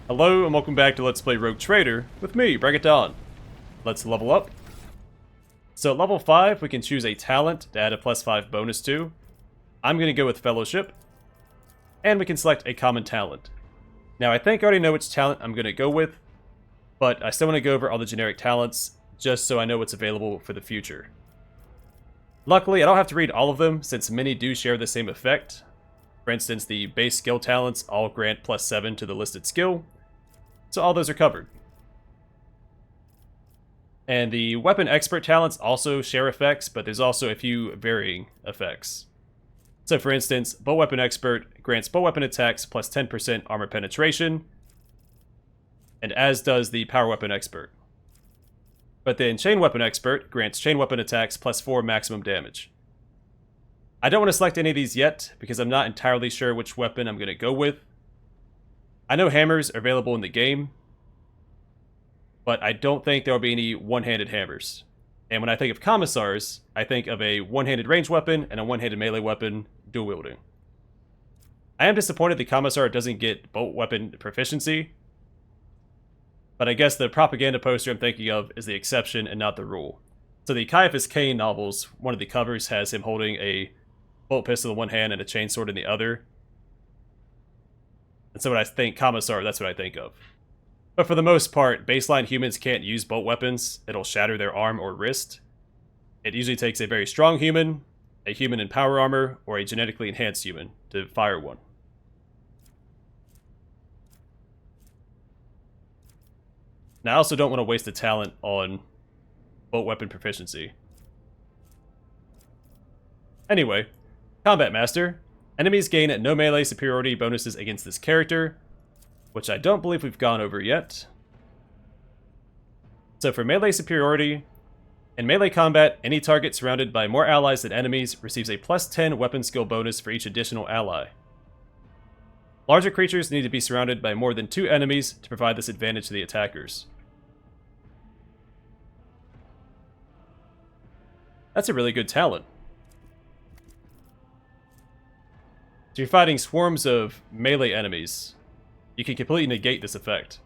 Hello and welcome back to Let's Play Rogue Trader with me, Bring It Down. Let's level up. So at level 5 we can choose a talent to add a +5 bonus to. I'm going to go with Fellowship. And we can select a common talent. Now I think I already know which talent I'm going to go with, but I still want to go over all the generic talents just so I know what's available for the future. Luckily I don't have to read all of them since many do share the same effect. For instance, the base skill talents all grant +7 to the listed skill. So all those are covered. And the weapon expert talents also share effects, but there's also a few varying effects. So for instance, bow weapon expert grants bow weapon attacks +10% armor penetration, and as does the power weapon expert. But then chain weapon expert grants chain weapon attacks +4 maximum damage. I don't want to select any of these yet because I'm not entirely sure which weapon I'm going to go with. I know hammers are available in the game, but I don't think there will be any one-handed hammers. And when I think of commissars, I think of a one-handed ranged weapon and a one-handed melee weapon dual wielding. I am disappointed the commissar doesn't get bolt weapon proficiency, but I guess the propaganda poster I'm thinking of is the exception and not the rule. So the Caiaphas Cain novels, one of the covers has him holding a bolt pistol in one hand and a chainsword in the other. And so when I think commissar, that's what I think of. But for the most part, baseline humans can't use bolt weapons. It'll shatter their arm or wrist. It usually takes a very strong human, a human in power armor, or a genetically enhanced human to fire one. Now I also don't want to waste a talent on bolt weapon proficiency. Anyway, Combat Master. Enemies gain no melee superiority bonuses against this character, which I don't believe we've gone over yet. So for melee superiority, in melee combat, any target surrounded by more allies than enemies receives a +10 weapon skill bonus for each additional ally. Larger creatures need to be surrounded by more than 2 enemies to provide this advantage to the attackers. That's a really good talent. So you're fighting swarms of melee enemies. You can completely negate this effect.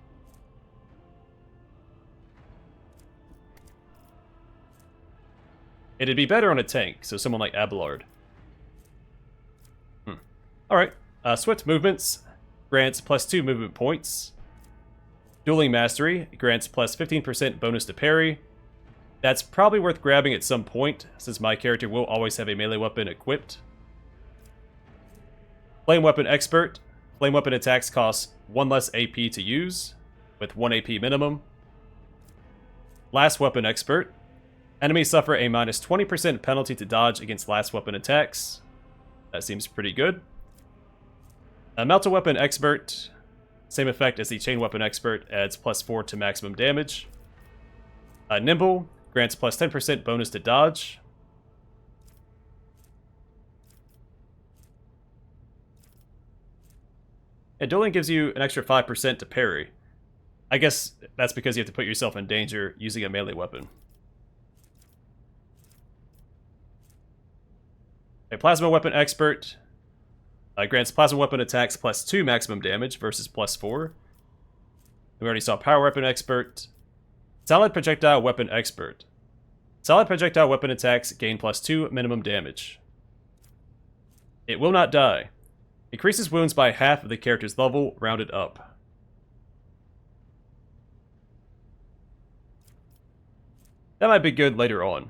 It'd be better on a tank, so someone like Abelard. Alright, Swift Movements grants +2 movement points. Dueling Mastery grants +15% bonus to parry. That's probably worth grabbing at some point, since my character will always have a melee weapon equipped. Flame Weapon Expert. Flame weapon attacks cost 1 less AP to use, with 1 AP minimum. Last Weapon Expert. Enemies suffer a -20% penalty to dodge against last weapon attacks. That seems pretty good. Melta Weapon Expert. Same effect as the Chain Weapon Expert, adds +4 to maximum damage. Nimble grants +10% bonus to dodge. And dueling gives you an extra 5% to parry. I guess that's because you have to put yourself in danger using a melee weapon. A Plasma Weapon Expert grants plasma weapon attacks +2 maximum damage versus +4. We already saw Power Weapon Expert. Solid Projectile Weapon Expert. Solid projectile weapon attacks gain +2 minimum damage. It will not die. Increases wounds by half of the character's level, rounded up. That might be good later on.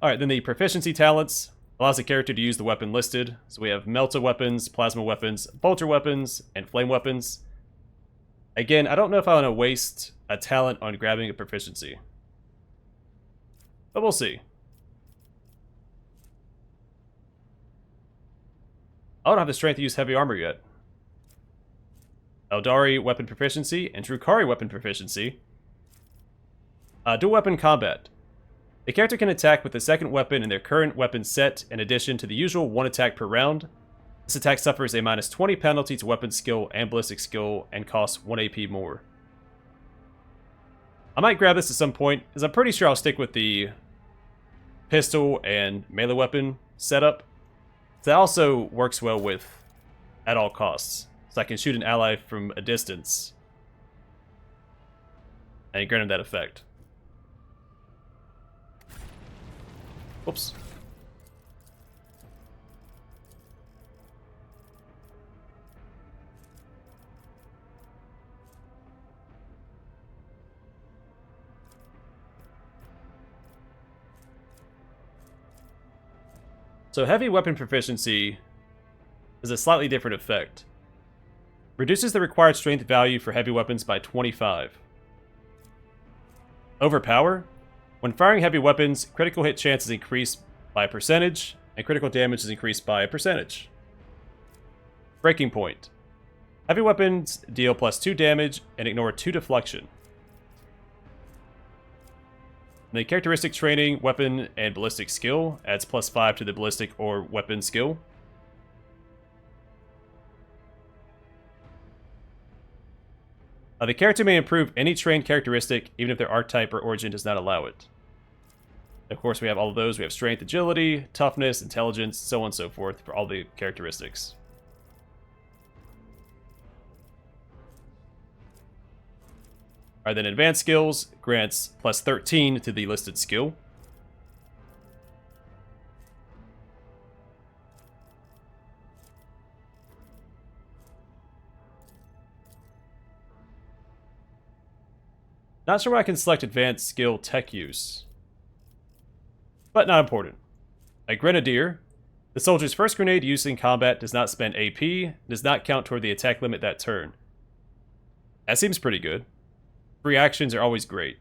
Alright, then the proficiency talents allows the character to use the weapon listed. So we have Melta weapons, Plasma weapons, Bolter weapons, and Flame weapons. Again, I don't know if I want to waste a talent on grabbing a proficiency, but we'll see. I don't have the strength to use heavy armor yet. Eldari weapon proficiency and Drukari weapon proficiency. Dual weapon combat. The character can attack with the second weapon in their current weapon set in addition to the usual 1 attack per round. This attack suffers a -20 penalty to weapon skill and ballistic skill and costs 1 AP more. I might grab this at some point, because I'm pretty sure I'll stick with the pistol and melee weapon setup. That also works well with at all costs. so I can shoot an ally from a distance. And grant him that effect. Whoops. So heavy weapon proficiency is a slightly different effect. Reduces the required strength value for heavy weapons by 25. Overpower. When firing heavy weapons, critical hit chance is increased by a percentage, and critical damage is increased by a percentage. Breaking point. Heavy weapons deal +2 damage and ignore 2 deflection. The characteristic training, weapon, and ballistic skill adds +5 to the ballistic or weapon skill. The character may improve any trained characteristic, even if their archetype or origin does not allow it. Of course, we have all of those. We have strength, agility, toughness, intelligence, so on and so forth for all the characteristics. Alright, then advanced skills grants +13 to the listed skill. Not sure why I can select advanced skill tech use, but not important. A grenadier. The soldier's first grenade used in combat does not spend AP, does not count toward the attack limit that turn. That seems pretty good. Free actions are always great.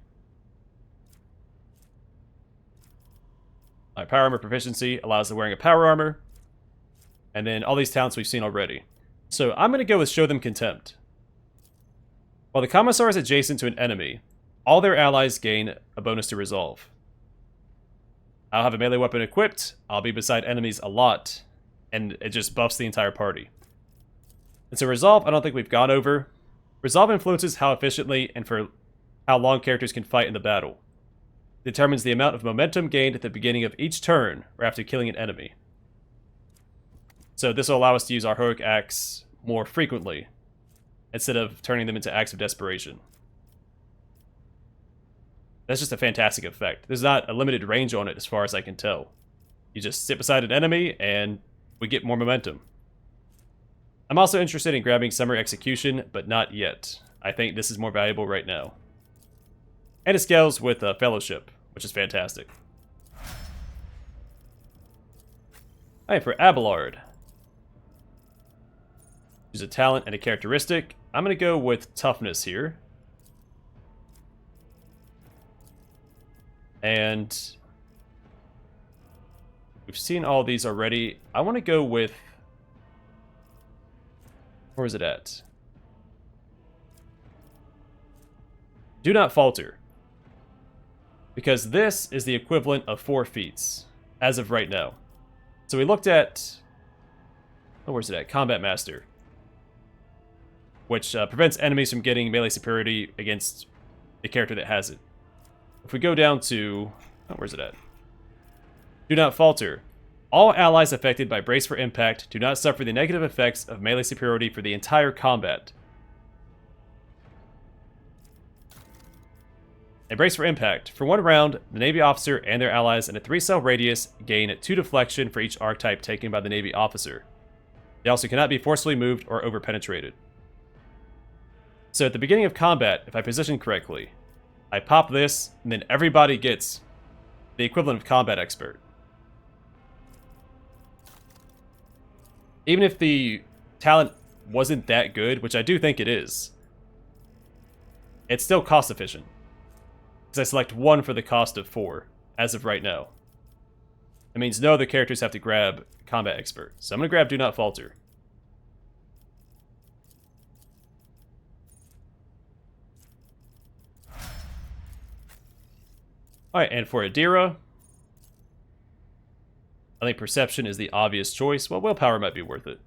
My power armor proficiency allows the wearing of power armor. And then all these talents we've seen already. So I'm going to go with Show Them Contempt. While the Commissar is adjacent to an enemy, all their allies gain a bonus to resolve. I'll have a melee weapon equipped, I'll be beside enemies a lot, and it just buffs the entire party. And so Resolve, I don't think we've gone over. Resolve influences how efficiently and for how long characters can fight in the battle. It determines the amount of momentum gained at the beginning of each turn or after killing an enemy. So this will allow us to use our heroic acts more frequently, instead of turning them into acts of desperation. That's just a fantastic effect. There's not a limited range on it as far as I can tell. You just sit beside an enemy and we get more momentum. I'm also interested in grabbing Summer Execution, but not yet. I think this is more valuable right now. And it scales with Fellowship, which is fantastic. Alright, for Abelard. Use a talent and a characteristic. I'm going to go with Toughness here. And we've seen all these already. I want to go with... Where is it at? Do Not Falter. Because this is the equivalent of 4 feats, as of right now. So we looked at... Oh, where's it at? Combat Master. Which prevents enemies from getting melee superiority against the character that has it. If we go down to... Oh, where's it at? Do Not Falter. All allies affected by Brace for Impact do not suffer the negative effects of melee superiority for the entire combat. A Brace for Impact. For 1 round, the Navy officer and their allies in a 3-cell radius gain 2 deflection for each archetype taken by the Navy officer. They also cannot be forcefully moved or over-penetrated. So at the beginning of combat, if I position correctly, I pop this, and then everybody gets the equivalent of Combat Expert. Even if the talent wasn't that good, which I do think it is, it's still cost efficient. Because I select 1 for the cost of 4, as of right now. It means no other characters have to grab Combat Expert. So I'm going to grab Do Not Falter. Alright, and for Adira, I think Perception is the obvious choice. Well, Willpower might be worth it.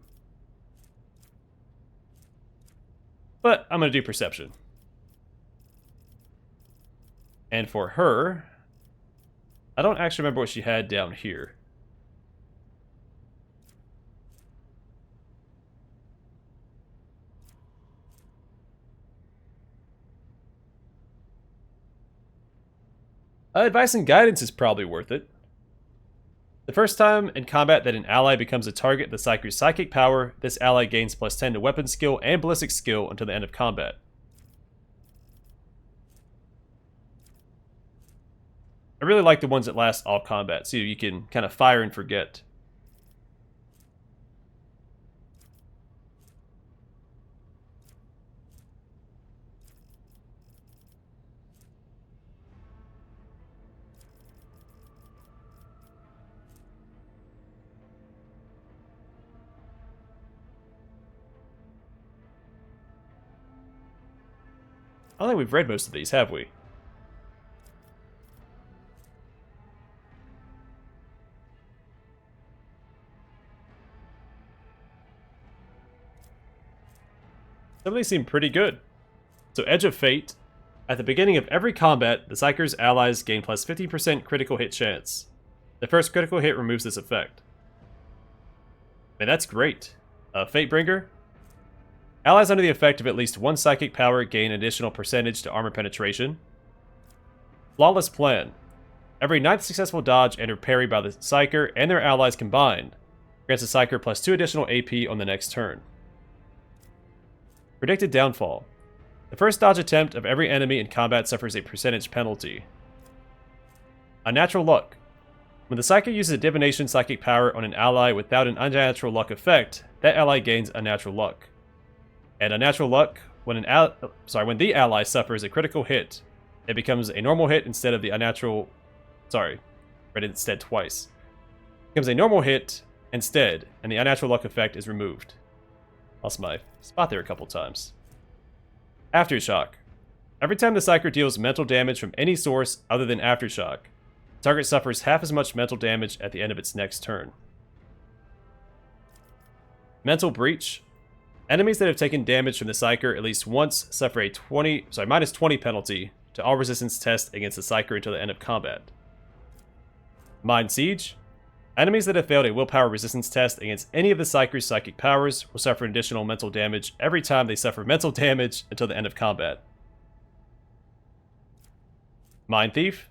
But I'm going to do Perception. And for her, I don't actually remember what she had down here. Advice and guidance is probably worth it. The first time in combat that an ally becomes a target of the Psyker's psychic power, this ally gains plus 10 to weapon skill and ballistic skill until the end of combat. I really like the ones that last all combat, so you can kind of fire and forget. I don't think we've read most of these, have we? Some of these seem pretty good. So Edge of Fate. At the beginning of every combat, the Psyker's allies gain plus 50% critical hit chance. The first critical hit removes this effect. Man, that's great. Fatebringer. Allies under the effect of at least one psychic power gain an additional percentage to armor penetration. Flawless Plan. Every 9th successful dodge and or parry by the Psyker and their allies combined grants the Psyker plus 2 additional AP on the next turn. Predicted Downfall. The first dodge attempt of every enemy in combat suffers a percentage penalty. Unnatural Luck. When the Psyker uses a divination psychic power on an ally without an unnatural luck effect, that ally gains unnatural luck. And unnatural luck, when the ally suffers a critical hit, it becomes a normal hit instead of the unnatural. Sorry, read it instead twice. It becomes a normal hit instead, and the unnatural luck effect is removed. Lost my spot there a couple times. Aftershock. Every time the Psyker deals mental damage from any source other than Aftershock, the target suffers half as much mental damage at the end of its next turn. Mental Breach. Enemies that have taken damage from the Psyker at least once suffer a minus 20 penalty to all resistance tests against the Psyker until the end of combat. Mind Siege. Enemies that have failed a willpower resistance test against any of the Psyker's psychic powers will suffer additional mental damage every time they suffer mental damage until the end of combat. Mind Thief.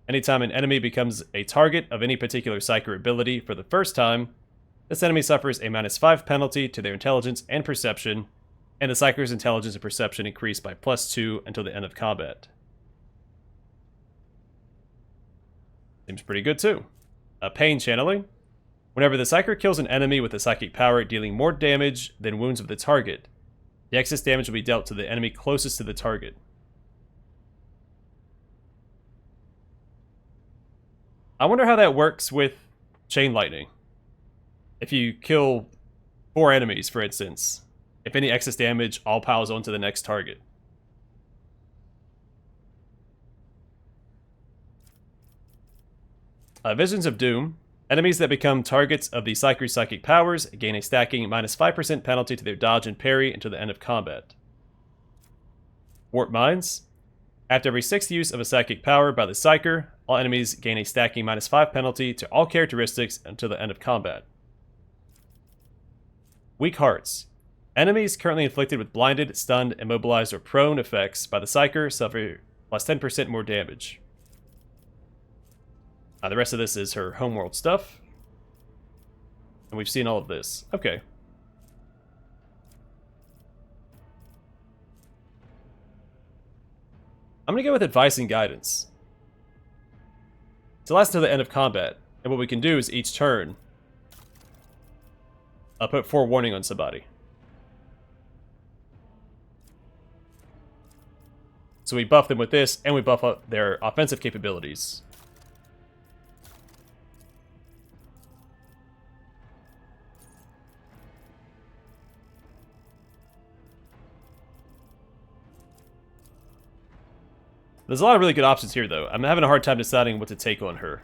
Anytime an enemy becomes a target of any particular Psyker ability for the first time, this enemy suffers a minus 5 penalty to their intelligence and perception, and the Psyker's intelligence and perception increase by plus 2 until the end of combat. Seems pretty good too. Pain Channeling. Whenever the Psyker kills an enemy with a psychic power dealing more damage than wounds of the target, the excess damage will be dealt to the enemy closest to the target. I wonder how that works with Chain Lightning. If you kill 4 enemies, for instance, if any excess damage all piles onto the next target. Visions of Doom. Enemies that become targets of the Psyker's psychic powers gain a stacking minus 5% penalty to their dodge and parry until the end of combat. Warp Minds. After every 6th use of a psychic power by the Psyker, all enemies gain a stacking minus 5 penalty to all characteristics until the end of combat. Weak Hearts. Enemies currently inflicted with blinded, stunned, immobilized, or prone effects by the Psyker suffer plus 10% more damage. The rest of this is her homeworld stuff. And we've seen all of this. Okay. I'm going to go with Advice and Guidance. So lasts until the end of combat. And what we can do is each turn, I'll put forewarning on somebody. So we buff them with this, and we buff up their offensive capabilities. There's a lot of really good options here, though. I'm having a hard time deciding what to take on her.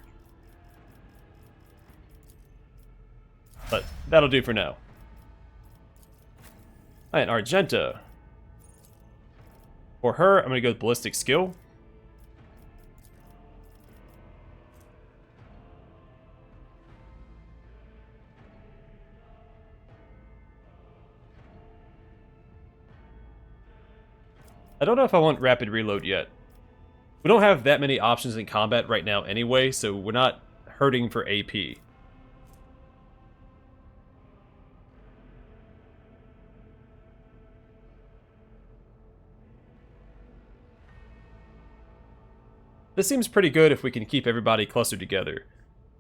But that'll do for now. Alright, Argenta. For her, I'm going to go with Ballistic Skill. I don't know if I want Rapid Reload yet. We don't have that many options in combat right now anyway, so we're not hurting for AP. This seems pretty good if we can keep everybody clustered together.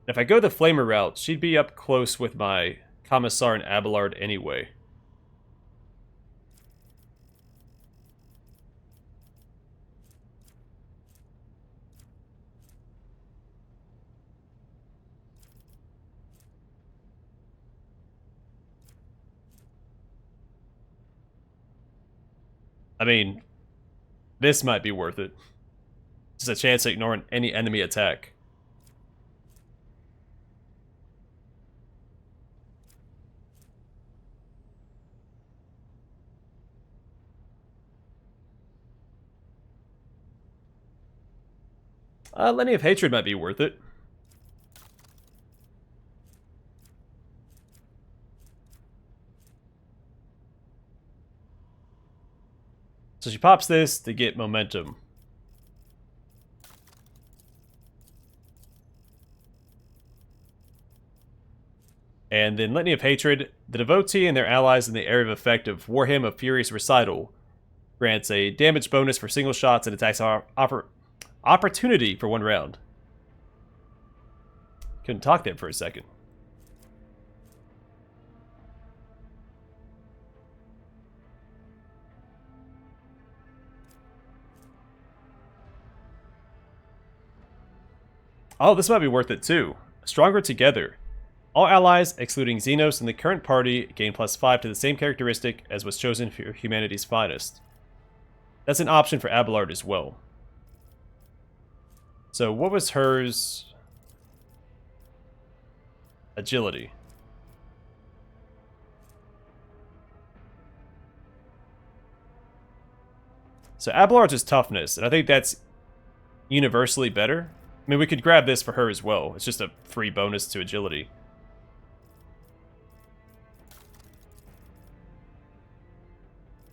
If I go the Flamer route, she'd be up close with my Commissar and Abelard anyway. I mean, this might be worth it. Just a chance to ignore any enemy attack. Lenny of Hatred might be worth it. So she pops this to get momentum. And then Litany of Hatred, the devotee and their allies in the area of effect of Warhammer of Furious Recital grants a damage bonus for single shots and attacks opportunity for 1 round. Couldn't talk there for a second. Oh, this might be worth it too. Stronger Together. All allies, excluding Xenos in the current party, gain +5 to the same characteristic as was chosen for humanity's finest. That's an option for Abelard as well. So what was hers? Agility. So Abelard's is toughness, and I think that's universally better. I mean, we could grab this for her as well. It's just a free bonus to agility.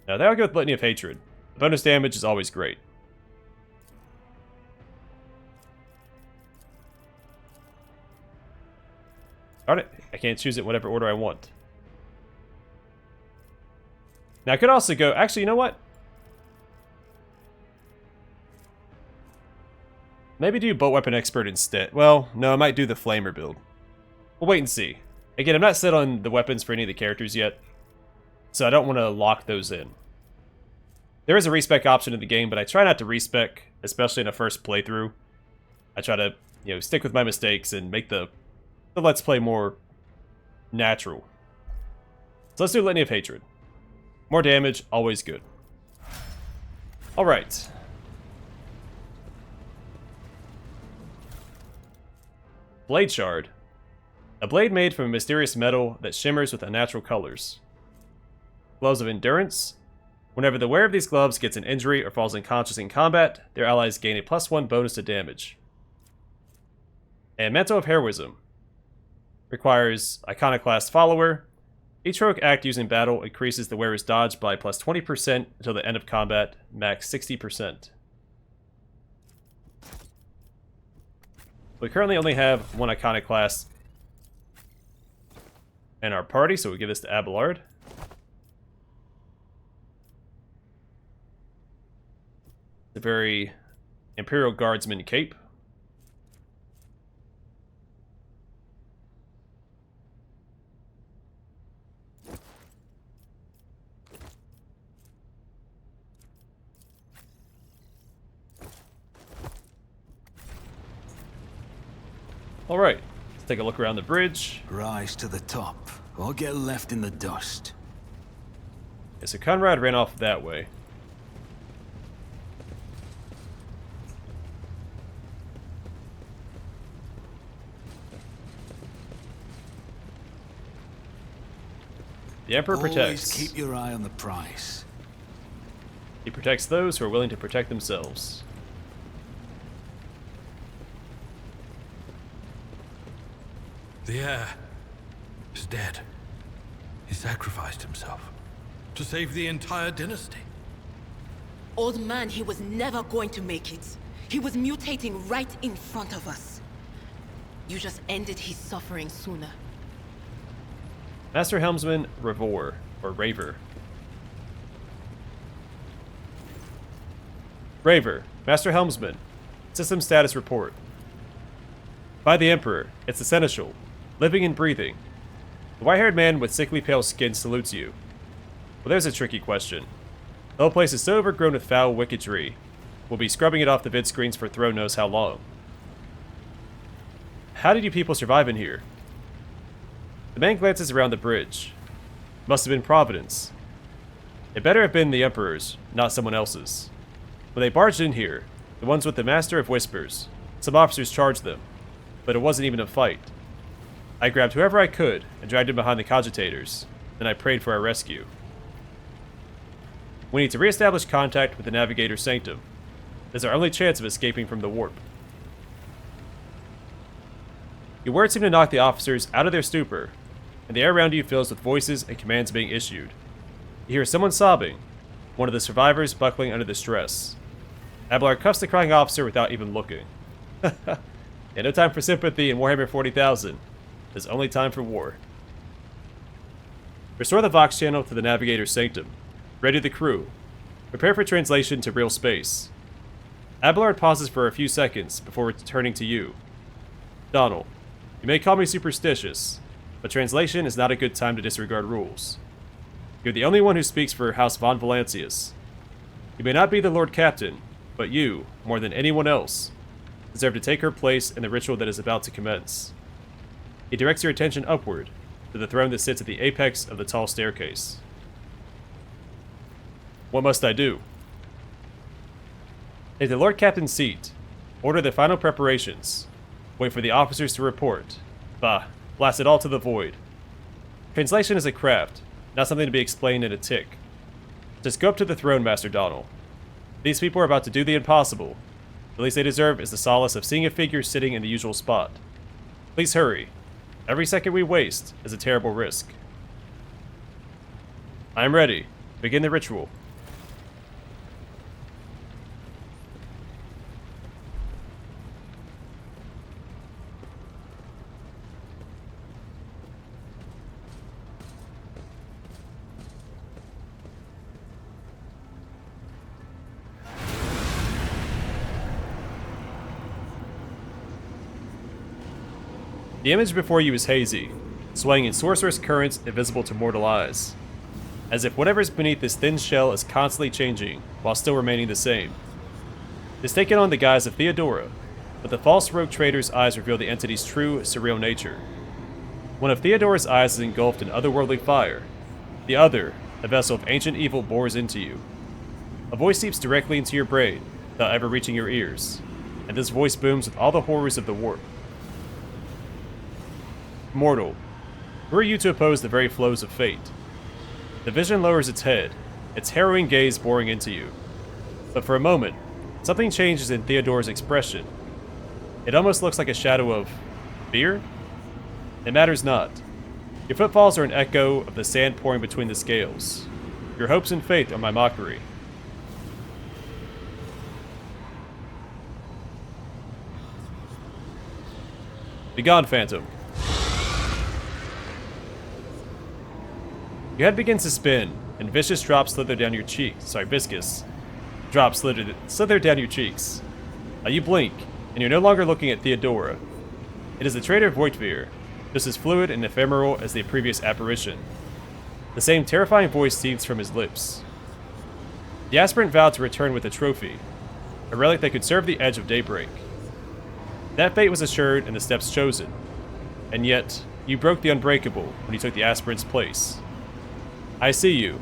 Now, there I'll go with Litany of Hatred. The bonus damage is always great. Darn it, I can't choose it in whatever order I want. Now, I could also go... Actually, you know what? Maybe do Bolt Weapon Expert instead. Well, no, I might do the Flamer build. We'll wait and see. Again, I'm not set on the weapons for any of the characters yet, so I don't want to lock those in. There is a respec option in the game, but I try not to respec, especially in a first playthrough. I try to, stick with my mistakes and make the Let's Play more natural. So let's do Litany of Hatred. More damage, always good. Alright. Blade Shard. A blade made from a mysterious metal that shimmers with unnatural colors. Gloves of Endurance. Whenever the wearer of these gloves gets an injury or falls unconscious in combat, their allies gain a +1 bonus to damage. And Mantle of Heroism. Requires Iconoclast Follower. Each heroic act used in battle increases the wearer's dodge by +20% until the end of combat, max 60%. We currently only have 1 Iconoclast in our party, so we give this to Abelard. The very Imperial Guardsman cape. Alright, let's take a look around the bridge. Rise to the top, or get left in the dust. Okay, so Conrad ran off that way. The Emperor protects. Always keep your eye on the prize. He protects those who are willing to protect themselves. The heir is dead. He sacrificed himself to save the entire dynasty. Old man, he was never going to make it. He was mutating right in front of us. You just ended his suffering sooner. Master Helmsman Ravor, or Raver. Raver, Master Helmsman. System status report. By the Emperor, it's the Seneschal, living and breathing. The white-haired man with sickly pale skin salutes you. Well, there's a tricky question. The whole place is so overgrown with foul wickedry. We'll be scrubbing it off the vid screens for throw knows how long. How did you people survive in here? The man glances around the bridge. Must have been Providence. It better have been the Emperor's, not someone else's. When they barged in here, the ones with the Master of Whispers, some officers charged them, but it wasn't even a fight. I grabbed whoever I could and dragged him behind the cogitators, then I prayed for our rescue. We need to re-establish contact with the Navigator's Sanctum. It's our only chance of escaping from the warp. Your words seem to knock the officers out of their stupor, and the air around you fills with voices and commands being issued. You hear someone sobbing, one of the survivors buckling under the stress. Abelard cuffs the crying officer without even looking. Yeah, no time for sympathy in Warhammer 40,000. There's only time for war. Restore the Vox channel to the Navigator's Sanctum. Ready the crew. Prepare for translation to real space. Abelard pauses for a few seconds before returning to you. Donald, you may call me superstitious, but translation is not a good time to disregard rules. You're the only one who speaks for House von Valancius. You may not be the Lord Captain, but you, more than anyone else, deserve to take her place in the ritual that is about to commence. He directs your attention upward, to the throne that sits at the apex of the tall staircase. What must I do? Take the Lord Captain's seat. Order the final preparations. Wait for the officers to report. Bah, blast it all to the void. Translation is a craft, not something to be explained in a tick. Just go up to the throne, Master Donald. These people are about to do the impossible. The least they deserve is the solace of seeing a figure sitting in the usual spot. Please hurry. Every second we waste is a terrible risk. I am ready. Begin the ritual. The image before you is hazy, swaying in sorcerous currents invisible to mortal eyes, as if whatever's beneath this thin shell is constantly changing, while still remaining the same. It's taken on the guise of Theodora, but the false rogue trader's eyes reveal the entity's true, surreal nature. One of Theodora's eyes is engulfed in otherworldly fire. The other, a vessel of ancient evil, bores into you. A voice seeps directly into your brain, without ever reaching your ears, and this voice booms with all the horrors of the warp. Mortal, who are you to oppose the very flows of fate? The vision lowers its head, its harrowing gaze boring into you. But for a moment, something changes in Theodora's expression. It almost looks like a shadow of fear? It matters not. Your footfalls are an echo of the sand pouring between the scales. Your hopes and faith are my mockery. Begone, Phantom. Your head begins to spin, and vicious drops slither down your cheeks. Viscous drops slither down your cheeks. You blink, and you're no longer looking at Theodora. It is the traitor Voitvir, just as fluid and ephemeral as the previous apparition. The same terrifying voice seethes from his lips. The aspirant vowed to return with a trophy, a relic that could serve the edge of daybreak. That fate was assured and the steps chosen, and yet you broke the unbreakable when you took the aspirant's place. I see you.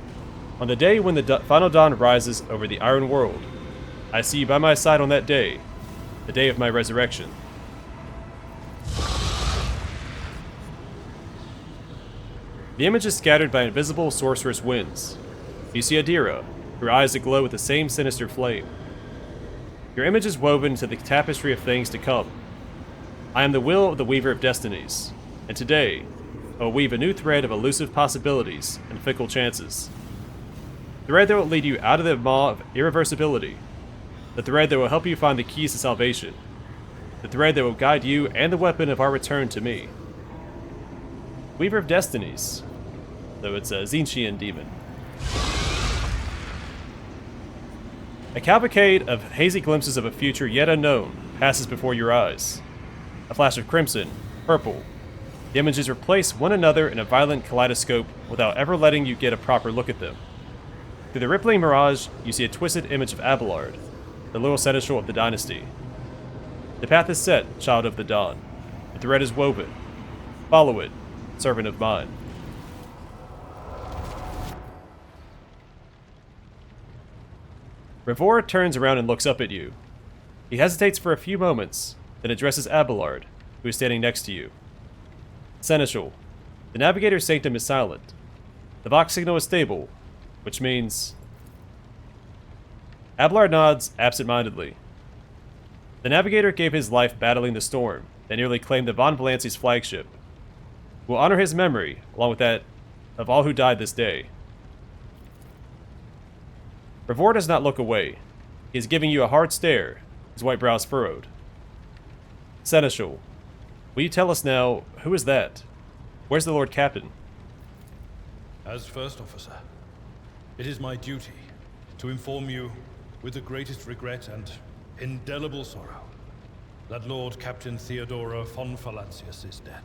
On the day when the final dawn rises over the Iron World, I see you by my side on that day, the day of my resurrection. The image is scattered by invisible sorcerous winds. You see Adira, her eyes aglow with the same sinister flame. Your image is woven into the tapestry of things to come. I am the will of the Weaver of Destinies, and today, I will weave a new thread of elusive possibilities and fickle chances. Thread that will lead you out of the maw of irreversibility, The thread that will help you find the keys to salvation. The thread that will guide you and the weapon of our return to me. Weaver of Destinies. Though it's a Zinchian demon. A cavalcade of hazy glimpses of a future yet unknown passes before your eyes. A flash of crimson, purple. The images replace one another in a violent kaleidoscope without ever letting you get a proper look at them. Through the rippling mirage, you see a twisted image of Abelard, the little seneschal of the dynasty. The path is set, child of the dawn. The thread is woven. Follow it, servant of mine. Revor turns around and looks up at you. He hesitates for a few moments, then addresses Abelard, who is standing next to you. Seneschal, the Navigator's sanctum is silent. The Vox signal is stable, which means... Abelard nods absent-mindedly. The Navigator gave his life battling the storm that nearly claimed the Von Valanci's flagship. We'll honor his memory, along with that of all who died this day. Revor does not look away. He is giving you a hard stare, his white brows furrowed. Seneschal, will you tell us now, who is that? Where's the Lord Captain? As First Officer, it is my duty to inform you, with the greatest regret and indelible sorrow, that Lord Captain Theodora von Valancius is dead.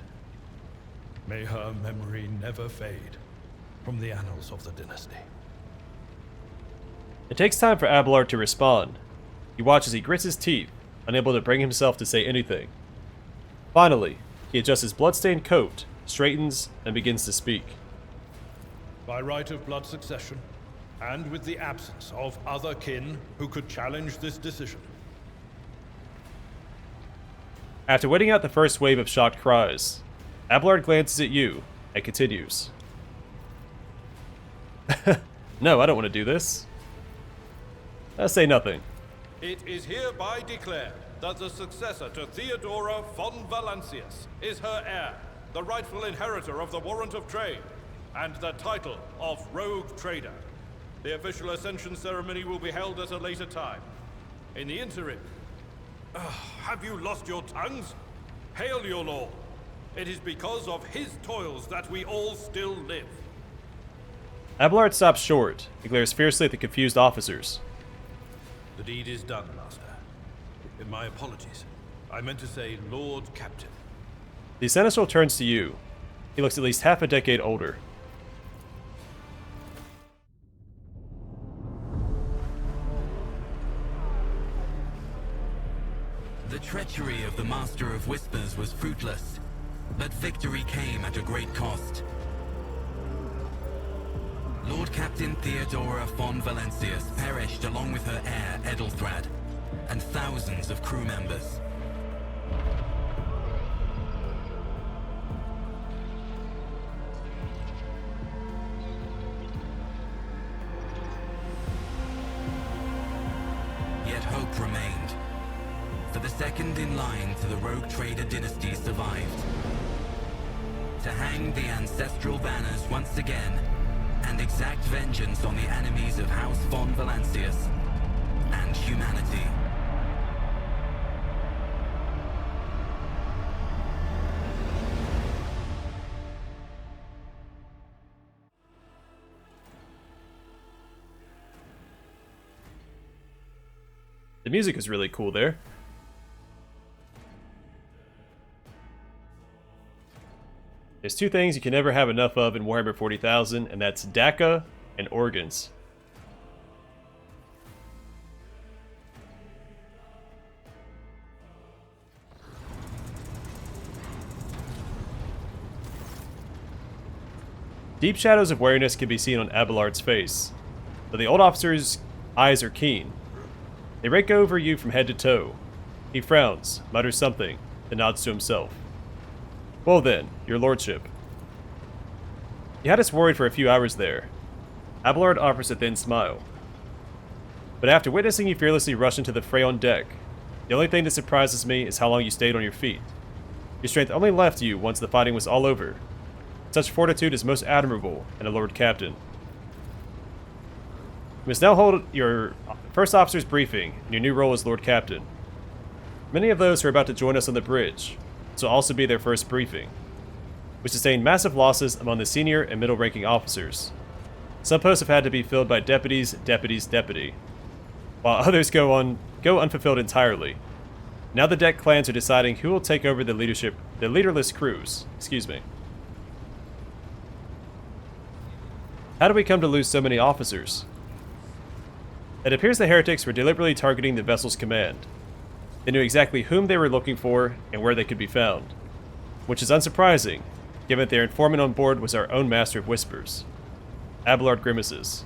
May her memory never fade from the annals of the dynasty. It takes time for Abelard to respond. You watch as he grits his teeth, unable to bring himself to say anything. Finally, he adjusts his blood-stained coat, straightens, and begins to speak. By right of blood succession, and with the absence of other kin who could challenge this decision. After waiting out the first wave of shocked cries, Abelard glances at you and continues. No, I don't want to do this. Say nothing. It is hereby declared that the successor to Theodora von Valancius is her heir, the rightful inheritor of the warrant of trade, and the title of Rogue Trader. The official ascension ceremony will be held at a later time. In the interim, have you lost your tongues? Hail your lord. It is because of his toils that we all still live. Abelard stops short and glares fiercely at the confused officers. The deed is done, Master. My apologies. I meant to say Lord Captain. The Seneschal turns to you. He looks at least half a decade older. The treachery of the Master of Whispers was fruitless, but victory came at a great cost. Lord Captain Theodora von Valancius perished along with her heir, Edelthrad, and thousands of crew members. Yet hope remained, for the second in line to the Rogue Trader dynasty survived. To hang the ancestral banners once again, and exact vengeance on the enemies of House von Valancius and humanity. The music is really cool there. There's two things you can never have enough of in Warhammer 40,000, and that's DACA and organs. Deep shadows of wariness can be seen on Abelard's face, but the old officer's eyes are keen. They rake over you from head to toe. He frowns, mutters something, then nods to himself. Well then, your lordship. You had us worried for a few hours there. Abelard offers a thin smile. But after witnessing you fearlessly rush into the fray on deck, the only thing that surprises me is how long you stayed on your feet. Your strength only left you once the fighting was all over. Such fortitude is most admirable in a Lord Captain. You must now hold your First officer's briefing, and your new role as Lord Captain. Many of those who are about to join us on the bridge, this will also be their first briefing. We sustained massive losses among the senior and middle-ranking officers. Some posts have had to be filled by deputy, while others go unfulfilled entirely. Now the deck clans are deciding who will take over the leaderless crews. Excuse me. How did we come to lose so many officers? It appears the heretics were deliberately targeting the vessel's command. They knew exactly whom they were looking for and where they could be found, which is unsurprising, given that their informant on board was our own Master of Whispers. Abelard grimaces.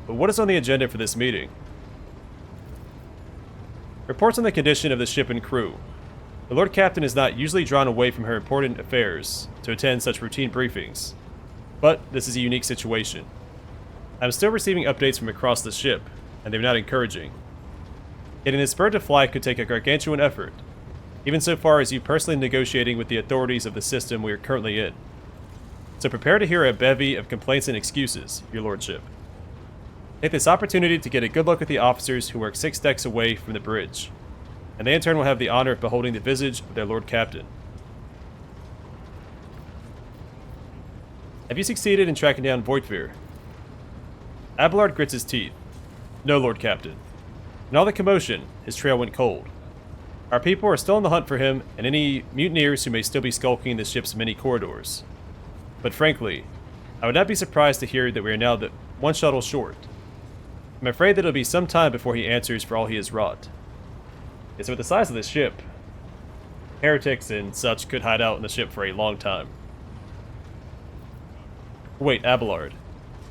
But what is on the agenda for this meeting? Reports on the condition of the ship and crew. The Lord Captain is not usually drawn away from her important affairs to attend such routine briefings, but this is a unique situation. I'm still receiving updates from across the ship, and they're not encouraging. Getting this bird to fly could take a gargantuan effort, even so far as you personally negotiating with the authorities of the system we are currently in. So prepare to hear a bevy of complaints and excuses, your lordship. Take this opportunity to get a good look at the officers who work 6 decks away from the bridge, and they in turn will have the honor of beholding the visage of their Lord Captain. Have you succeeded in tracking down Voidfear? Abelard grits his teeth. No, Lord Captain. In all the commotion, his trail went cold. Our people are still on the hunt for him and any mutineers who may still be skulking the ship's many corridors. But frankly, I would not be surprised to hear that we are now one shuttle short. I'm afraid that it'll be some time before he answers for all he has wrought. Yes, with the size of this ship, heretics and such could hide out in the ship for a long time. Wait, Abelard.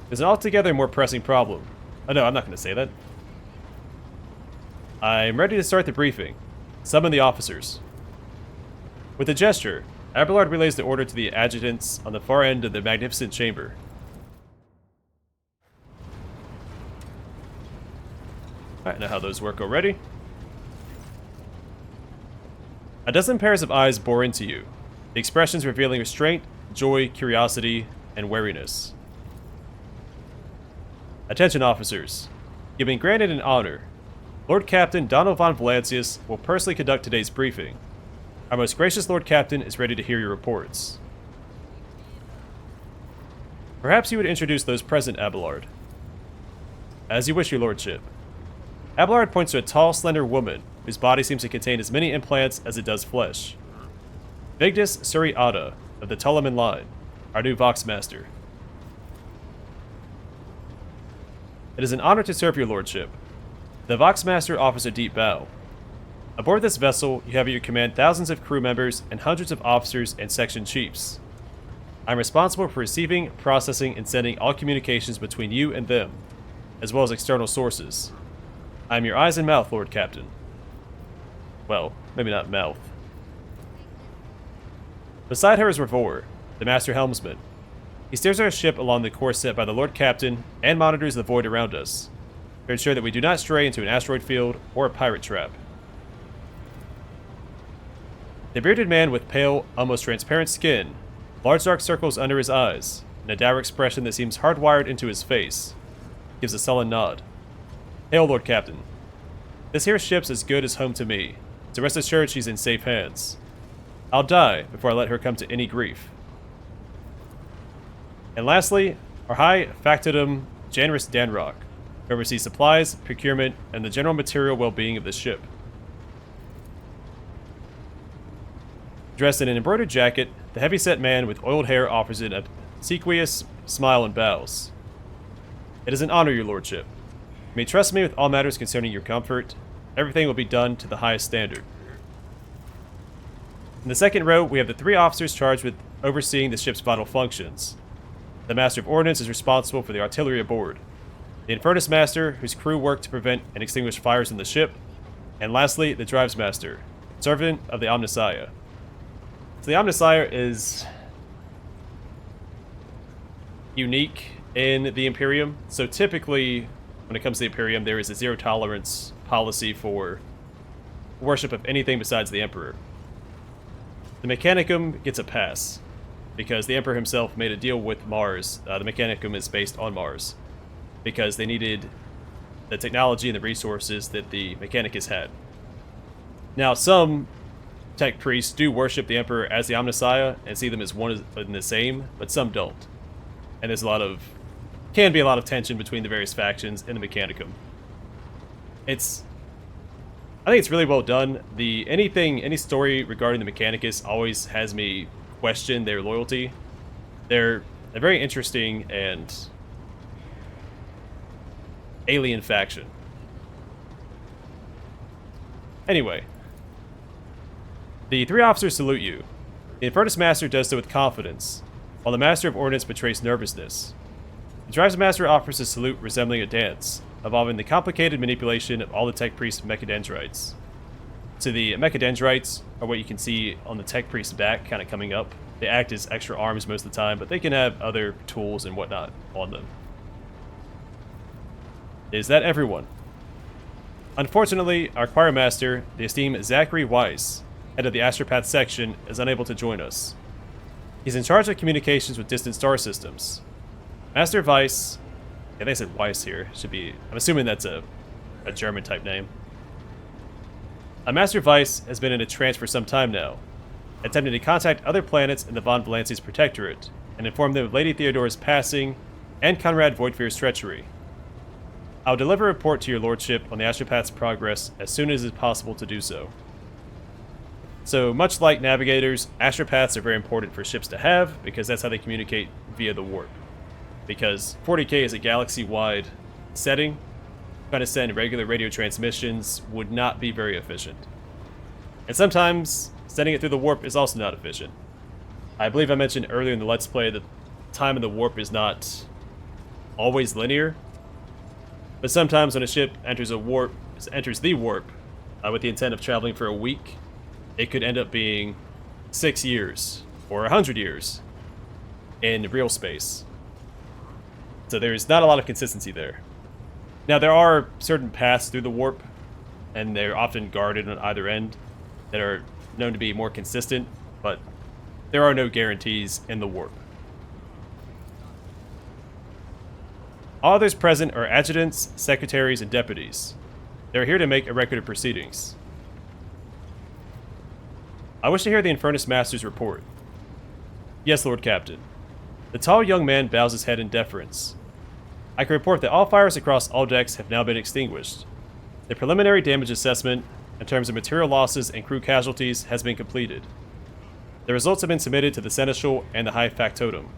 There's an altogether more pressing problem. Oh no, I'm not going to say that. I'm ready to start the briefing. Summon the officers. With a gesture, Abelard relays the order to the adjutants on the far end of the magnificent chamber. I know how those work already. A dozen pairs of eyes bore into you, the expressions revealing restraint, joy, curiosity, and wariness. Attention officers. You've been granted an honor. Lord Captain Donald von Valancius will personally conduct today's briefing. Our most gracious Lord Captain is ready to hear your reports. Perhaps you would introduce those present, Abelard. As you wish, your lordship. Abelard points to a tall, slender woman whose body seems to contain as many implants as it does flesh. Vigdis Suriata of the Tulaman line, our new Voxmaster. It is an honor to serve your lordship. The Voxmaster offers a deep bow. Aboard this vessel, you have at your command thousands of crew members and hundreds of officers and section chiefs. I'm responsible for receiving, processing, and sending all communications between you and them, as well as external sources. I'm your eyes and mouth, Lord Captain. Well, maybe not mouth. Beside her is Revor, the Master Helmsman. He steers our ship along the course set by the Lord Captain and monitors the void around us, to ensure that we do not stray into an asteroid field or a pirate trap. The bearded man with pale, almost transparent skin, large dark circles under his eyes, and a dour expression that seems hardwired into his face, gives a sullen nod. Hail, Lord Captain. This here ship's as good as home to me, so rest assured she's in safe hands. I'll die before I let her come to any grief. And lastly, our High Factotum Janris Danrock, who oversees supplies, procurement, and the general material well-being of the ship. Dressed in an embroidered jacket, the heavy-set man with oiled hair offers an obsequious smile and bows. It is an honor, your lordship. You may trust me with all matters concerning your comfort. Everything will be done to the highest standard. In the second row, we have the 3 officers charged with overseeing the ship's vital functions. The Master of Ordnance is responsible for the artillery aboard. The Infernus Master, whose crew work to prevent and extinguish fires in the ship. And lastly, the Drives Master, servant of the Omnissiah. So the Omnissiah is unique in the Imperium. So typically, when it comes to the Imperium, there is a zero tolerance policy for worship of anything besides the Emperor. The Mechanicum gets a pass, because the Emperor himself made a deal with Mars. The Mechanicum is based on Mars. because they needed the technology and the resources that the Mechanicus had. Now, some tech priests do worship the Emperor as the Omnissiah and see them as one and the same, but some don't. And there's can be a lot of tension between the various factions in the Mechanicum. I think it's really well done. Any story regarding the Mechanicus always has me question their loyalty. They're a very interesting and alien faction. Anyway, the 3 officers salute you. The Infernus Master does so with confidence, while the Master of Ordnance betrays nervousness. The Drives Master offers a salute resembling a dance, involving the complicated manipulation of all the Tech Priest's mechadendrites. So the mechadendrites are what you can see on the Tech Priest's back, kind of coming up. They act as extra arms most of the time, but they can have other tools and whatnot on them. Is that everyone? Unfortunately, our choir master, the esteemed Zachary Weiss, head of the Astropath section, is unable to join us. He's in charge of communications with distant star systems. Master Weiss, I think I said Weiss here, I'm assuming that's a German type name. Master Weiss has been in a trance for some time now, attempting to contact other planets in the Von Valancius Protectorate and inform them of Lady Theodora's passing and Conrad Voidfear's treachery. I'll deliver a report to your lordship on the Astropath's progress as soon as it is possible to do so. So, much like navigators, astropaths are very important for ships to have, because that's how they communicate via the warp. Because 40k is a galaxy-wide setting, trying to send regular radio transmissions would not be very efficient. And sometimes, sending it through the warp is also not efficient. I believe I mentioned earlier in the Let's Play that time in the warp is not always linear, but sometimes when a ship enters the warp with the intent of traveling for a week, it could end up being 6 years or 100 years in real space. So there's not a lot of consistency there. Now, there are certain paths through the warp, and they're often guarded on either end, that are known to be more consistent, but there are no guarantees in the warp. All others present are adjutants, secretaries, and deputies. They're here to make a record of proceedings. I wish to hear the Infernus Master's report. Yes, Lord Captain. The tall young man bows his head in deference. I can report that all fires across all decks have now been extinguished. The preliminary damage assessment, in terms of material losses and crew casualties, has been completed. The results have been submitted to the Seneschal and the High Factotum.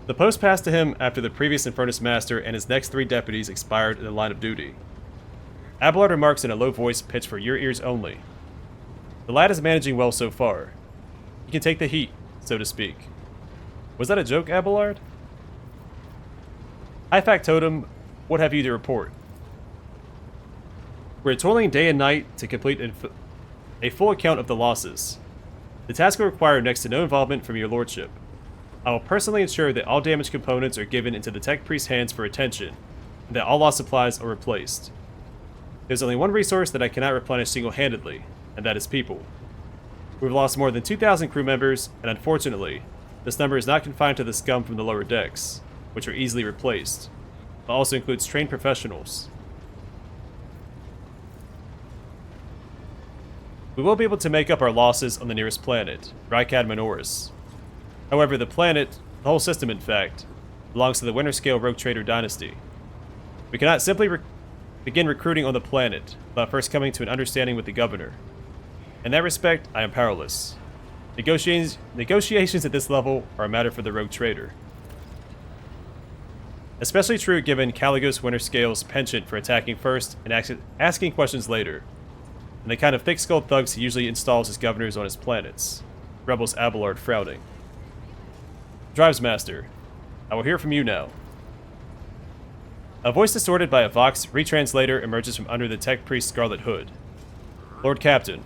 The post passed to him after the previous Infernus Master and his next 3 deputies expired in the line of duty. Abelard remarks in a low voice pitched for your ears only. The lad is managing well so far. He can take the heat, so to speak. Was that a joke, Abelard? High Factotum, what have you to report? We're toiling day and night to complete a full account of the losses. The task will require next to no involvement from your lordship. I will personally ensure that all damaged components are given into the Tech Priest's hands for attention, and that all lost supplies are replaced. There's only one resource that I cannot replenish single-handedly, and that is people. We've lost more than 2,000 crew members, and unfortunately, this number is not confined to the scum from the lower decks, which are easily replaced, but also includes trained professionals. We will be able to make up our losses on the nearest planet, Rykad Minoris. However, the whole system in fact, belongs to the Winterscale Rogue Trader dynasty. We cannot simply begin recruiting on the planet without first coming to an understanding with the governor. In that respect, I am powerless. Negotiations at this level are a matter for the Rogue Trader. Especially true given Caligos Winterscale's penchant for attacking first and asking questions later, and the kind of thick-skulled thugs he usually installs as governors on his planets. Rebels Abelard frowning. Drives Master, I will hear from you now. A voice distorted by a Vox retranslator emerges from under the Tech Priest's scarlet hood. Lord Captain,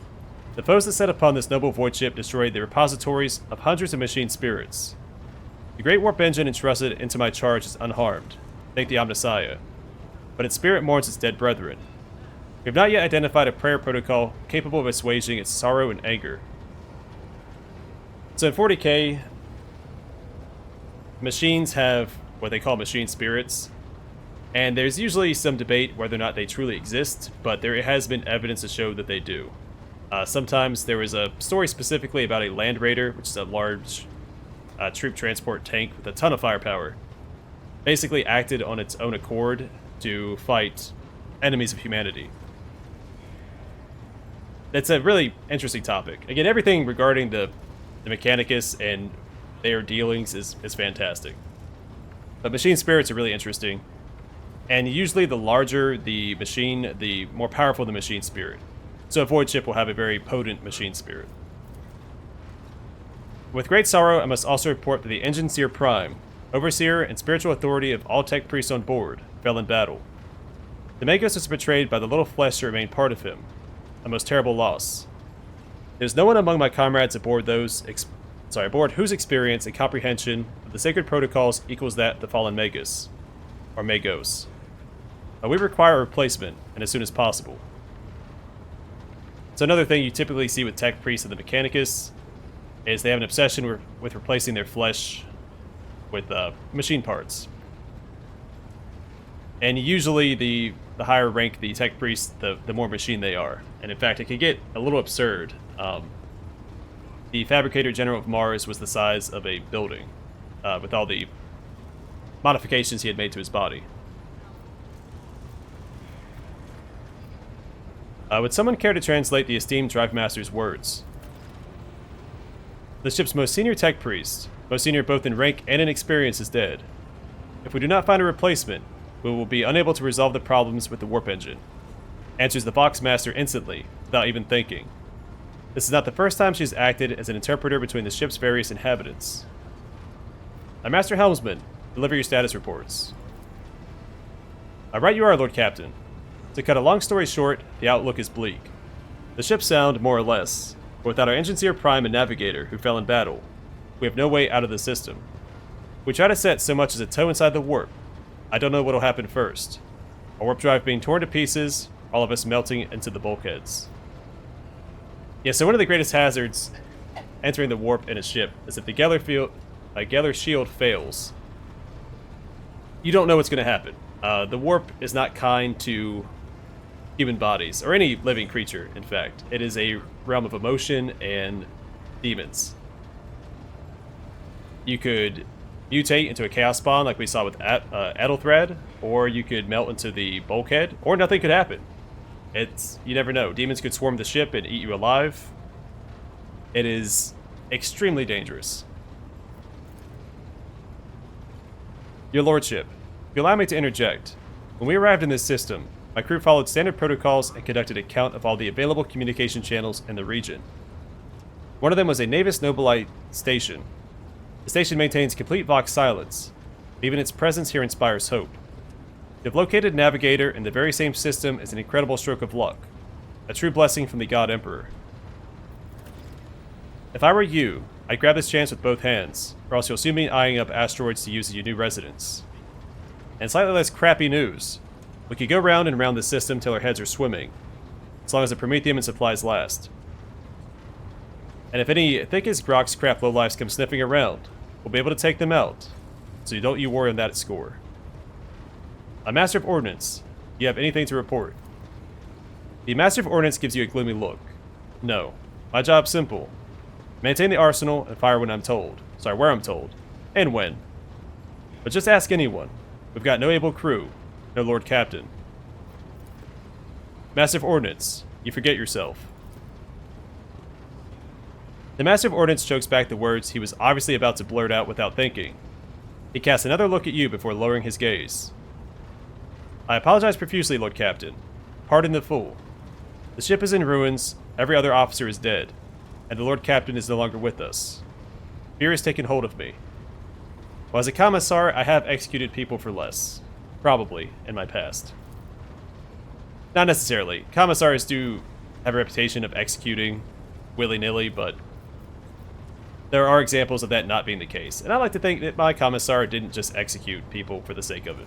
the foes that set upon this noble void ship destroyed the repositories of hundreds of machine spirits. The great warp engine entrusted into my charge is unharmed, thank the Omnissiah, but its spirit mourns its dead brethren. We have not yet identified a prayer protocol capable of assuaging its sorrow and anger. So in 40k, machines have what they call machine spirits. And there's usually some debate whether or not they truly exist, but there has been evidence to show that they do. Sometimes there was a story specifically about a Land Raider, which is a large troop transport tank with a ton of firepower. Basically acted on its own accord to fight enemies of humanity. That's a really interesting topic. Again, everything regarding the Mechanicus and their dealings is fantastic. But machine spirits are really interesting. And usually the larger the machine, the more powerful the machine spirit. So a void ship will have a very potent machine spirit. With great sorrow, I must also report that the Engineer Prime, overseer and spiritual authority of all tech priests on board, fell in battle. The Magos was betrayed by the little flesh that remained part of him. A most terrible loss. There is no one among my comrades aboard whose experience and comprehension of the sacred protocols equals that of the fallen Magos, or Magos. But we require a replacement, and as soon as possible. So another thing you typically see with tech priests of the Mechanicus is they have an obsession with replacing their flesh with machine parts. And usually the higher rank the tech priest, the more machine they are. And in fact, it could get a little absurd. The Fabricator General of Mars was the size of a building, with all the modifications he had made to his body. Would someone care to translate the esteemed Drive Master's words? The ship's most senior tech priest, most senior both in rank and in experience, is dead. If we do not find a replacement, we will be unable to resolve the problems with the warp engine. Answers the Vox Master instantly, without even thinking. This is not the first time she has acted as an interpreter between the ship's various inhabitants. Master Helmsman, deliver your status reports. Right you are, Lord Captain. To cut a long story short, the outlook is bleak. The ship's sound, more or less, but without our Engineer Prime and Navigator, who fell in battle, we have no way out of the system. We try to set so much as a toe inside the warp. I don't know what'll happen first. A warp drive being torn to pieces, all of us melting into the bulkheads. Yeah, so one of the greatest hazards entering the warp in a ship is if the Geller shield fails. You don't know what's going to happen. The warp is not kind to human bodies, or any living creature, in fact. It is a realm of emotion and demons. You could mutate into a chaos spawn like we saw with Adelthred, or you could melt into the bulkhead, or nothing could happen. You never know. Demons could swarm the ship and eat you alive. It is extremely dangerous. Your Lordship, if you allow me to interject, when we arrived in this system, my crew followed standard protocols and conducted a count of all the available communication channels in the region. One of them was a Navis Nobilite station. The station maintains complete Vox silence. Even its presence here inspires hope. To have located Navigator in the very same system is an incredible stroke of luck. A true blessing from the God Emperor. If I were you, I'd grab this chance with both hands, or else you'll soon be eyeing up asteroids to use as your new residence. And slightly less crappy news. We could go round and round the system till our heads are swimming, as long as the Promethium and supplies last. And if any thick-as-Grox crap lowlifes come sniffing around, we'll be able to take them out, so don't you worry on that score. A Master of Ordnance, do you have anything to report? The Master of Ordnance gives you a gloomy look. No. My job's simple. Maintain the arsenal and fire when I'm told. Sorry, where I'm told. And when. But just ask anyone. We've got no able crew. No Lord Captain. Master of Ordnance, you forget yourself. The Master of Ordnance chokes back the words he was obviously about to blurt out without thinking. He casts another look at you before lowering his gaze. I apologize profusely, Lord Captain. Pardon the fool. The ship is in ruins, every other officer is dead, and the Lord Captain is no longer with us. Fear has taken hold of me. While as a commissar, I have executed people for less. Probably, in my past. Not necessarily. Commissars do have a reputation of executing willy-nilly, but there are examples of that not being the case. And I like to think that my commissar didn't just execute people for the sake of it.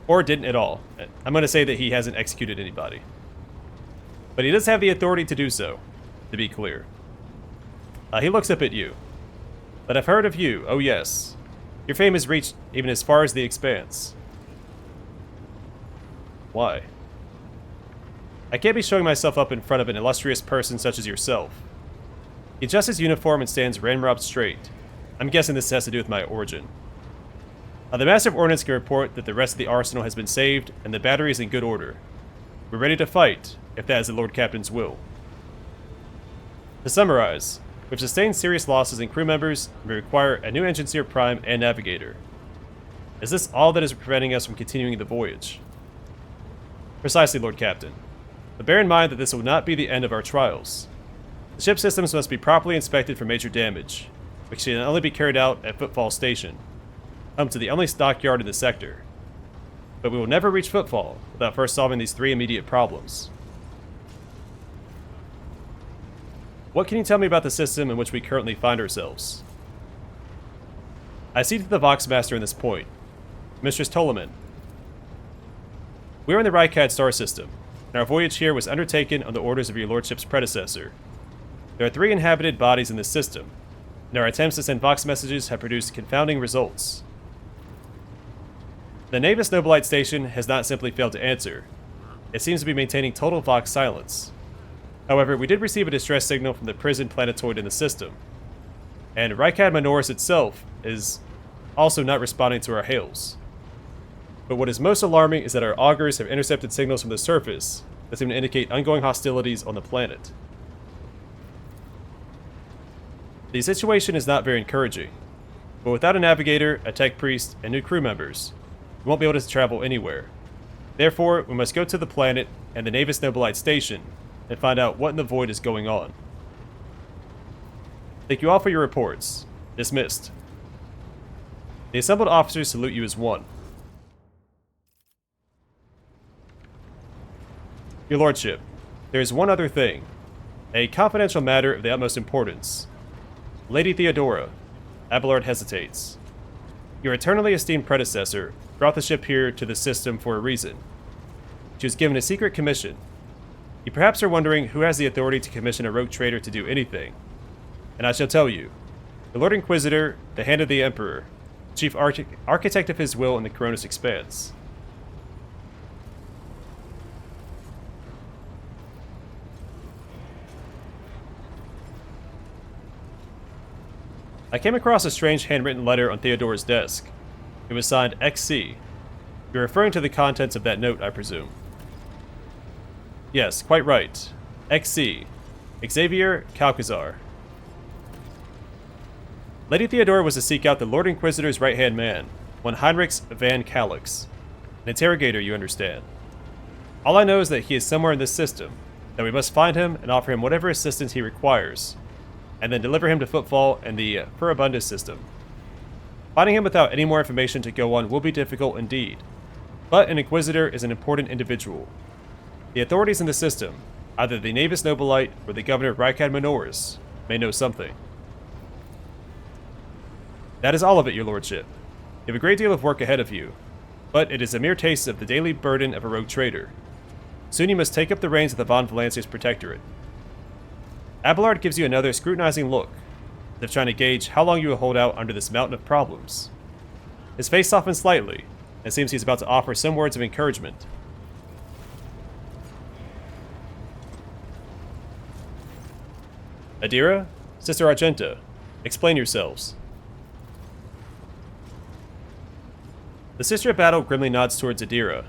Or didn't at all. I'm going to say that he hasn't executed anybody. But he does have the authority to do so, to be clear. He looks up at you. But I've heard of you, oh yes. Your fame has reached even as far as the Expanse. Why? I can't be showing myself up in front of an illustrious person such as yourself. He adjusts his uniform and stands ramrod straight. I'm guessing this has to do with my origin. The Master of Ordnance can report that the rest of the arsenal has been saved and the battery is in good order. We're ready to fight, if that is the Lord Captain's will. To summarize, we've sustained serious losses in crew members, and we require a new Engineer Prime and Navigator. Is this all that is preventing us from continuing the voyage? Precisely, Lord Captain. But bear in mind that this will not be the end of our trials. The ship systems must be properly inspected for major damage, which can only be carried out at Footfall Station, home to the only stockyard in the sector. But we will never reach Footfall without first solving these 3 immediate problems. What can you tell me about the system in which we currently find ourselves? I cede to the Voxmaster in this point. Mistress Ptolemy. We are in the Owlcat star system, and our voyage here was undertaken on the orders of your lordship's predecessor. There are 3 inhabited bodies in this system, and our attempts to send Vox messages have produced confounding results. The Navis Nobilite station has not simply failed to answer. It seems to be maintaining total Vox silence. However, we did receive a distress signal from the prison planetoid in the system, and Owlcat Minoris itself is also not responding to our hails. But what is most alarming is that our augurs have intercepted signals from the surface that seem to indicate ongoing hostilities on the planet. The situation is not very encouraging, but without a navigator, a tech priest, and new crew members, we won't be able to travel anywhere. Therefore, we must go to the planet and the Navis Nobilite station and find out what in the void is going on. Thank you all for your reports. Dismissed. The assembled officers salute you as one. Your Lordship, there is one other thing. A confidential matter of the utmost importance. Lady Theodora. Abelard hesitates. Your eternally esteemed predecessor brought the ship here to the system for a reason. She was given a secret commission. You perhaps are wondering who has the authority to commission a rogue trader to do anything. And I shall tell you. The Lord Inquisitor, the Hand of the Emperor, chief architect of his will in the Coronis Expanse. I came across a strange handwritten letter on Theodora's desk. It was signed XC. You're referring to the contents of that note, I presume. Yes, quite right. XC. Xavier Calcazar. Lady Theodora was to seek out the Lord Inquisitor's right-hand man, one Heinrichs van Calix. An interrogator, you understand. All I know is that he is somewhere in this system, that we must find him and offer him whatever assistance he requires, and then deliver him to Footfall and the Furibundus system. Finding him without any more information to go on will be difficult indeed, but an Inquisitor is an important individual. The authorities in the system, either the Navis Nobilite or the Governor of Owlcat Minoris, may know something. That is all of it, your lordship. You have a great deal of work ahead of you, but it is a mere taste of the daily burden of a rogue trader. Soon you must take up the reins of the Von Valancius Protectorate. Abelard gives you another scrutinizing look, as if trying to gauge how long you will hold out under this mountain of problems. His face softens slightly, and it seems he's about to offer some words of encouragement. Adira, Sister Argenta, explain yourselves. The Sister of Battle grimly nods towards Adira.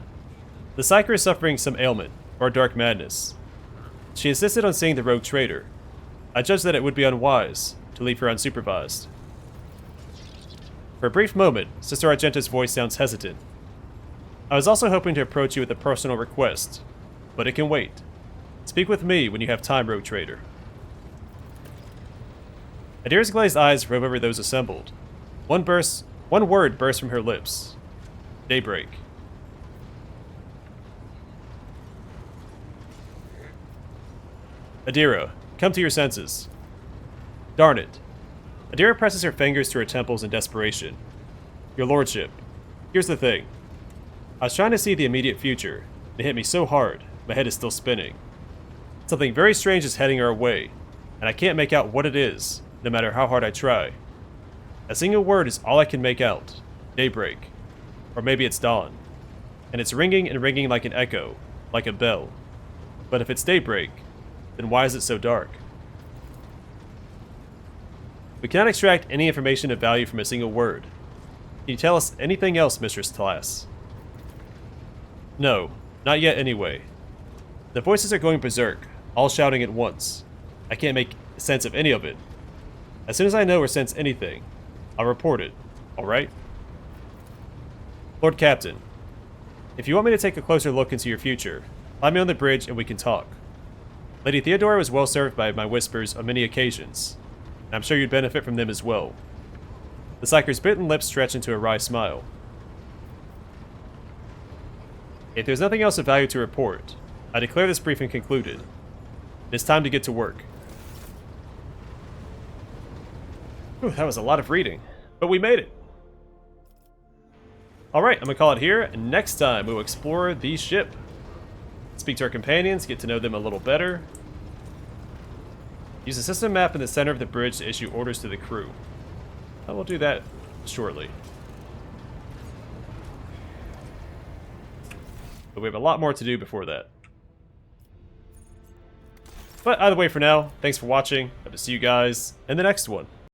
The Psyker is suffering some ailment, or dark madness. She insisted on seeing the rogue trader. I judged that it would be unwise to leave her unsupervised. For a brief moment, Sister Argenta's voice sounds hesitant. I was also hoping to approach you with a personal request, but it can wait. Speak with me when you have time, rogue trader. Adira's glazed eyes rove over those assembled. One word bursts from her lips. Daybreak. Adira, come to your senses. Darn it. Adira presses her fingers to her temples in desperation. Your lordship, here's the thing. I was trying to see the immediate future, and it hit me so hard, my head is still spinning. Something very strange is heading our way, and I can't make out what it is, no matter how hard I try. A single word is all I can make out. Daybreak. Or maybe it's dawn. And it's ringing and ringing like an echo, like a bell. But if it's daybreak, then why is it so dark? We cannot extract any information of value from a single word. Can you tell us anything else, Mistress Class? No, not yet anyway. The voices are going berserk, all shouting at once. I can't make sense of any of it. As soon as I know or sense anything, I'll report it, alright? Lord Captain, if you want me to take a closer look into your future, find me on the bridge and we can talk. Lady Theodora was well served by my whispers on many occasions, and I'm sure you'd benefit from them as well. The Psyker's bitten lips stretch into a wry smile. If there's nothing else of value to report, I declare this briefing concluded. It's time to get to work. Whew, that was a lot of reading, but we made it. Alright, I'm gonna call it here, and next time we'll explore the ship. Speak to our companions, get to know them a little better. Use the system map in the center of the bridge to issue orders to the crew. I will do that shortly. But we have a lot more to do before that. But either way for now, thanks for watching. Hope to see you guys in the next one.